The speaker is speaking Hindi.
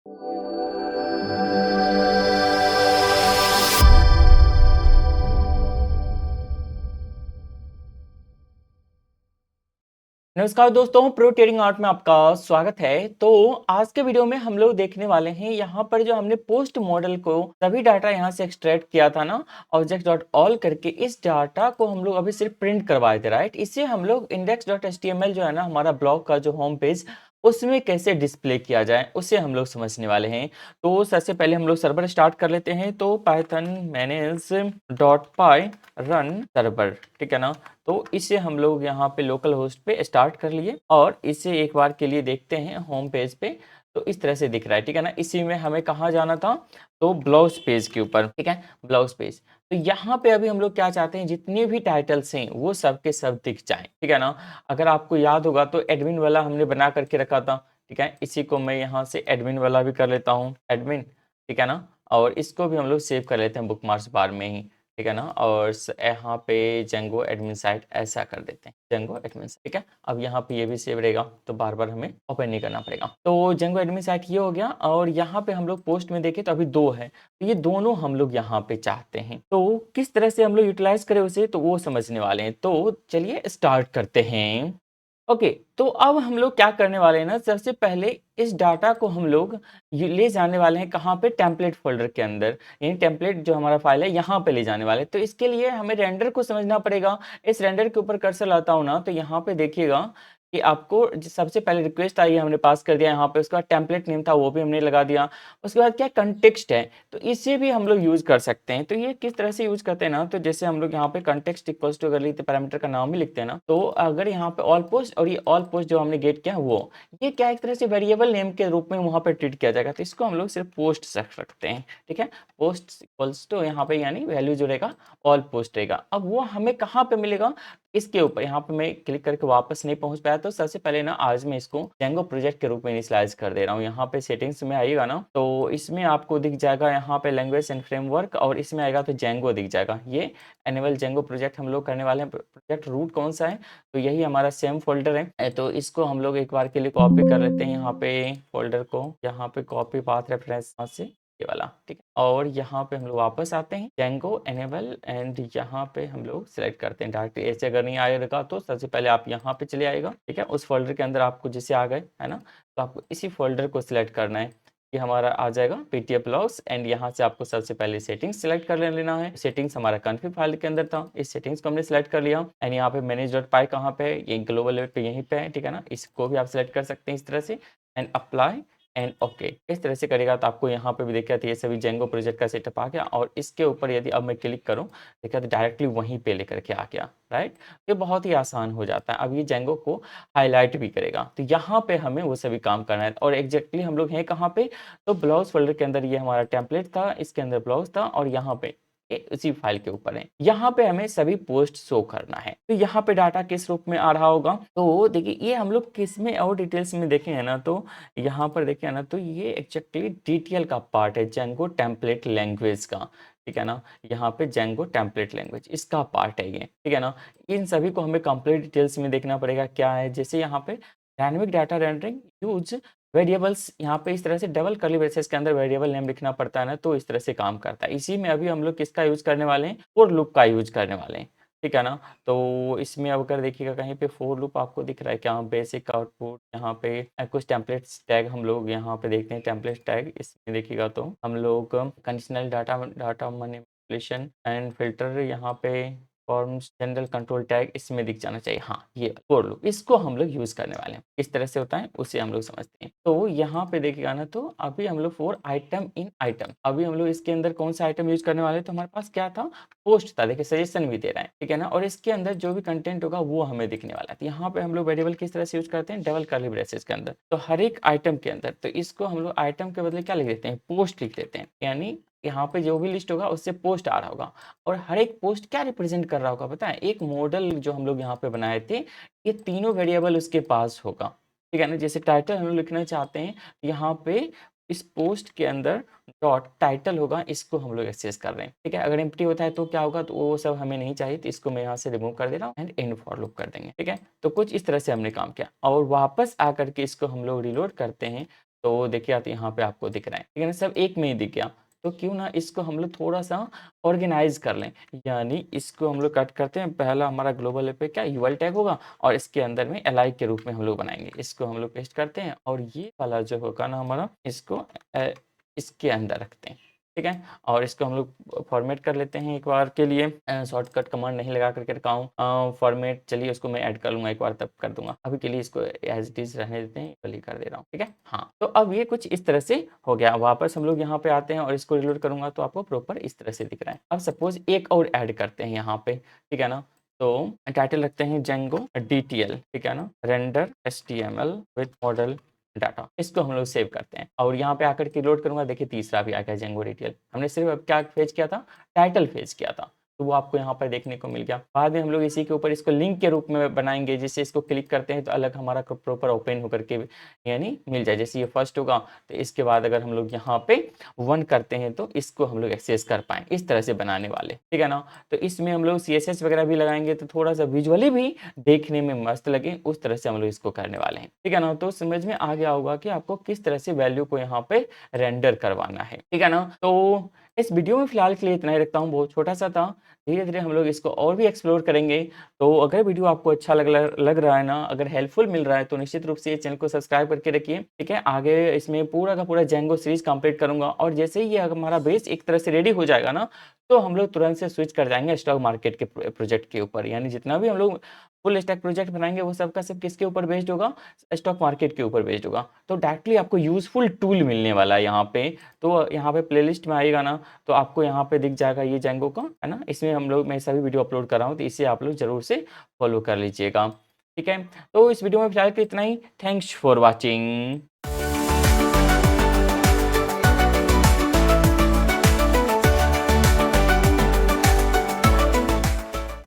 नमस्कार दोस्तों, प्रो ट्रेडिंग आर्ट में आपका स्वागत है। तो आज के वीडियो में हम लोग देखने वाले हैं यहाँ पर जो हमने पोस्ट मॉडल को सभी डाटा यहाँ से एक्सट्रैक्ट किया था ना, ऑब्जेक्ट डॉट ऑल करके इस डाटा को हम लोग अभी सिर्फ प्रिंट करवाए थे, राइट। इसे हम लोग इंडेक्स डॉट एचटीएमएल जो है ना, हमारा ब्लॉग का जो होम पेज, उसमें कैसे डिस्प्ले किया जाए उसे हम लोग समझने वाले हैं। तो सबसे पहले हम लोग सर्वर स्टार्ट कर लेते हैं। तो पाइथन मैनेज डॉट पाई रन सर्वर, ठीक है ना। तो इसे हम लोग यहाँ पे लोकल होस्ट पे स्टार्ट कर लिए और इसे एक बार के लिए देखते हैं होम पेज पे। तो इस तरह से दिख रहा है, ठीक है ना। इसी में हमें कहाँ जाना था, तो ब्लाउज पेज के ऊपर, ठीक है, ब्लाउज पेज। तो यहाँ पे अभी हम लोग क्या चाहते हैं, जितने भी टाइटल्स हैं वो सब के सब दिख जाएं, ठीक है ना। अगर आपको याद होगा तो एडमिन वाला हमने बना करके रखा था, ठीक है। इसी को मैं यहाँ से एडमिन वाला भी कर लेता हूँ, एडमिन, ठीक है ना। और इसको भी हम लोग सेव कर लेते हैं बुकमार्क्स बार में ही, ठीक है ना। और यहाँ पे जेंगो एडमिन साइट ऐसा कर देते हैं, जेंगो एडमिन साइट, ठीक है। अब यहाँ पे ये भी सेव रहेगा, तो बार बार हमें ओपन नहीं करना पड़ेगा। तो जेंगो एडमिन साइट ये हो गया। और यहाँ पे हम लोग पोस्ट में देखें तो अभी दो है, तो ये दोनों हम लोग यहाँ पे चाहते हैं। तो किस तरह से हम लोग यूटिलाइज करें उसे, तो वो समझने वाले हैं। तो चलिए स्टार्ट करते हैं। ओके, तो अब हम लोग क्या करने वाले हैं ना, सबसे पहले इस डाटा को हम लोग ले जाने वाले हैं कहाँ पे, टेम्पलेट फोल्डर के अंदर। यानी टेम्पलेट जो हमारा फाइल है यहाँ पे ले जाने वाले। तो इसके लिए हमें रेंडर को समझना पड़ेगा। इस रेंडर के ऊपर कर्सर लाता हूँ ना, तो यहाँ पे देखिएगा कि आपको सबसे पहले रिक्वेस्ट आई, हमने पास कर दिया यहाँ पे। उसका टेम्पलेट नेम था वो भी हमने लगा दिया। उसके बाद क्या कंटेक्स्ट है, तो इसे भी हम लोग यूज कर सकते हैं। तो ये किस तरह से यूज करते हैं ना, तो जैसे हम लोग यहाँ पे कंटेक्स्ट इक्वल्स टू अगर लिखते, पैरामीटर का नाम ही लिखते हैं ना, तो अगर यहाँ पे ऑल पोस्ट, और ये ऑल पोस्ट जो हमने गेट किया वो, ये क्या एक तरह से वेरिएबल नेम के रूप में वहां पे ट्रीट किया जाएगा। तो इसको हम लोग सिर्फ पोस्ट रख सकते हैं, ठीक है। पोस्ट इक्वल्स टू यहाँ पे यानी वैल्यू जो रहेगा ऑल पोस्ट रहेगा। अब वो हमें कहाँ पे मिलेगा, इसके ऊपर। यहाँ पे मैं क्लिक करके वापस नहीं पहुंच पाया, तो सबसे पहले ना आज मैं इसको जेंगो प्रोजेक्ट के रूप में इनिशियलाइज कर दे रहा हूँ। यहाँ पे सेटिंग्स में आइएगा ना, तो इसमें आपको दिख जाएगा यहाँ पे लैंग्वेज एंड फ्रेमवर्क, और इसमें आएगा तो जेंगो दिख जाएगा। ये एनुअल जेंगो प्रोजेक्ट हम लोग करने वाले हैं। प्रोजेक्ट रूट कौन सा है, तो यही हमारा सेम फोल्डर है। तो इसको हम लोग एक बार के लिए कॉपी कर लेते हैं, यहाँ पे फोल्डर को, यहाँ पे कॉपी पाथ रेफरेंस से, ये वाला, ठीक है। और यहाँ पे हम लोग वापस आते हैं, जेंगो एनेबल, एंड यहाँ पे हम लोग सिलेक्ट करते हैं डायरेक्ट। ऐसे अगर नहीं आएगा तो सबसे पहले आप यहाँ पे चले आएगा, ठीक है। उस फोल्डर के अंदर आपको जैसे आ गए है ना, तो आपको इसी फोल्डर को सिलेक्ट करना है। ये हमारा आ जाएगा पीटीएफ लॉग्स, एंड यहाँ से आपको सबसे पहले सेटिंग्स सिलेक्ट कर लेना है। सेटिंग्स हमारा कॉन्फ़िग फाइल के अंदर था, इस सेटिंग्स को हमने सिलेक्ट कर लिया। एंड यहाँ पे मैनेज डॉट पाई कहाँ पे है, ये ग्लोबल लेवल पे यहीं पे है, ठीक है ना। इसको भी आप सिलेक्ट कर सकते हैं इस तरह से, एंड अप्लाई एंड ओके। इस तरह से करेगा तो आपको यहाँ पे भी देखा था ये सभी जेंगो प्रोजेक्ट का सेटअप आ गया। और इसके ऊपर यदि अब मैं क्लिक करूँ, देखा तो डायरेक्टली वहीं पे लेकर के आ गया, राइट। ये बहुत ही आसान हो जाता है। अब ये जेंगो को हाईलाइट भी करेगा, तो यहाँ पे हमें वो सभी काम करना है। और एग्जैक्टली हम लोग हैं कहाँ पे, तो ब्लाउज फोल्डर के अंदर ये हमारा टेम्पलेट था, इसके अंदर ब्लाउज था, और यहाँ पे उसी फाइल के ऊपर है। यहाँ पे हमें सभी पोस्ट शो करना है। तो यहाँ पे डाटा किस रूप में आ रहा होगा, तो देखिए ये हम लोग किस में और डिटेल्स में देखेंगे ना, तो यहाँ पर देखिए ना, तो ये एक्चुअली डिटेल का पार्ट है जेंगो टेम्पलेट लैंग्वेज का, ठीक है ना। यहाँ पे जेंगो टेम्पलेट लैंग्वेज इसका पार्ट है ये, ठीक है ना। इन सभी को हमें कंप्लीट डिटेल्स में देखना पड़ेगा क्या है। जैसे यहाँ पे dynamic data rendering use variables, यहाँ पे इस तरह से डबल कर्ली ब्रेसेस के अंदर वेरिएबल नेम लिखना पड़ता है ना, तो इस तरह से काम करता है। इसी में अभी हम लोग किसका यूज करने वाले हैं, फॉर लूप का यूज करने वाले हैं, ठीक है ना। तो इसमें अब अगर देखिएगा कहीं पे फॉर लूप आपको दिख रहा है क्या, बेसिक आउटपुट, यहाँ पे कुछ टेम्पलेट्स टैग हम लोग यहाँ पे देखते हैं, टेम्पलेट टैग। इसमें देखिएगा तो हम लोग conditional data data manipulation and filter, यहाँ पे फॉर्म्स जनरल कंट्रोल टैग इसमें दिख जाना चाहिए। हाँ, ये फॉर लूप, इसको हम लोग यूज करने वाले हैं। किस तरह से होता है उसे हम लोग समझते हैं। तो यहाँ पे देखिएगा ना, तो अभी हम लोग फॉर आइटम इन आइटम, अभी हम लोग इसके अंदर कौन सा आइटम यूज करने वाले हैं, तो हमारे पास क्या था, पोस्ट था। देखिए सजेशन भी दे रहा है, ठीक है ना। और इसके अंदर जो भी कंटेंट होगा वो हमें दिखने वाला है। तो यहाँ पे हम लोग वेरिएबल किस तरह से यूज करते हैं, डबल कर्ली ब्रेसेस के अंदर। तो हर एक आइटम के अंदर, तो इसको हम लोग आइटम के बदले क्या लिख देते हैं, पोस्ट लिख देते हैं। यानी यहाँ पे जो भी लिस्ट होगा उससे पोस्ट आ रहा होगा। और हर एक पोस्ट क्या रिप्रेजेंट कर रहा होगा पता है, एक मॉडल जो हम लोग यहाँ पे बनाए थे, ये तीनों वेरिएबल उसके पास होगा, ठीक है ना। जैसे टाइटल हम लोग लिखना चाहते हैं, यहाँ पे इस पोस्ट के अंदर डॉट टाइटल होगा, इसको हम लोग एक्सेस कर रहे हैं, ठीक है। अगर एम्प्टी होता है तो क्या होगा, तो वो सब हमें नहीं चाहिए, तो इसको मैं यहाँ से रिमूव कर दे रहा हूँ, एंड एंड फॉर लूप कर देंगे, ठीक है। तो कुछ इस तरह से हमने काम किया, और वापस आकर के इसको हम लोग रिलोड करते हैं। तो देखिए आप यहाँ पे आपको दिख रहा है, ठीक है ना? सब एक में ही दिख गया। तो क्यों ना इसको हम लोग थोड़ा-सा ऑर्गेनाइज़ कर लें, यानी इसको हम लोग कट करते हैं। पहला हमारा ग्लोबल पे क्या यूआरएल टैग होगा और इसके अंदर में एली के रूप में हम लोग बनाएँगे। इसको हम लोग पेस्ट करते हैं और ये वाला जो होगा ना हमारा, इसको इसके अंदर रखते हैं, ठीक है? और इसको हम लोग फॉर्मेट कर लेते हैं एक बार के लिए। शॉर्टकट कमांड नहीं लगा कर के रखा हूँ। फॉर्मेट चलिए उसको मैं ऐड कर लूँगा एक बार, तब कर दूँगा। अभी के लिए इसको एज़ इट इज़ रहने देते हैं, खाली कर दे रहा हूँ, ठीक है? हाँ, तो अब ये कुछ इस तरह से हो गया। वापस हम लोग यहाँ पे आते हैं और इसको रिलोड करूँगा तो आपको प्रॉपर इस तरह से दिख रहा है। अब सपोज़ एक और ऐड करते हैं यहाँ पे, ठीक है ना? तो टाइटल रखते हैं जेंगो डीटीएल, ठीक है ना? Render HTML with model data. इसको हम लोग सेव करते हैं और यहाँ पे आकर के लोड करूँगा। देखिए तीसरा भी आ गया जेंगो डिटेल। हमने सिर्फ अब क्या फेच किया था, टाइटल फेच किया था, तो वो आपको यहाँ पर देखने को मिल गया। बाद में हम लोग इसी के ऊपर इसको लिंक के रूप में बनाएंगे, जिससे इसको क्लिक करते हैं तो अलग हमारा प्रॉपर ओपन होकर के यानी मिल जाए। जैसे ये फर्स्ट होगा तो इसके बाद अगर हम लोग यहाँ पे 1 करते हैं तो इसको हम लोग एक्सेस कर पाएँ, इस तरह से बनाने वाले, ठीक है ना? तो इसमें हम लोग सीएसएस वगैरह भी लगाएंगे तो थोड़ा-सा विजुअली भी देखने में मस्त लगे, उस तरह से हम लोग इसको करने वाले हैं, ठीक है ना? तो समझ में आ गया होगा कि आपको किस तरह से वैल्यू को यहाँ पे रेंडर करवाना है, ठीक है ना? तो इस वीडियो में फिलहाल के लिए इतना ही रखता हूँ, बहुत छोटा-सा था। धीरे-धीरे हम लोग इसको और भी एक्सप्लोर करेंगे। तो अगर वीडियो आपको अच्छा लग रहा है ना, अगर हेल्पफुल मिल रहा है तो निश्चित रूप से ये चैनल को सब्सक्राइब करके रखिए, ठीक है? आगे इसमें पूरा का पूरा जेंगो सीरीज़ कंप्लीट करूँगा और जैसे ही ये हमारा बेस एक तरह से रेडी हो जाएगा ना, तो हम लोग तुरंत से स्विच कर जाएँगे स्टॉक मार्केट के प्रोजेक्ट के ऊपर। यानी जितना भी हम लोग फुल स्टैक प्रोजेक्ट बनाएँगे वो सब का सब किसके ऊपर बेस्ड होगा? स्टॉक मार्केट के ऊपर बेस्ड होगा। तो डायरेक्टली आपको यूज़फुल टूल मिलने वाला है यहाँ पे। तो यहाँ पे प्लेलिस्ट में आइएगा ना, तो आपको यहाँ पे दिख जाएगा ये जेंगो का, है ना? इसमें मैं सभी वीडियो अपलोड कर रहा हूँ, तो इसे आप लोग ज़रूर से फॉलो कर लीजिएगा, ठीक है? तो इस वीडियो में फिलहाल के लिए इतना ही। Thanks for watching.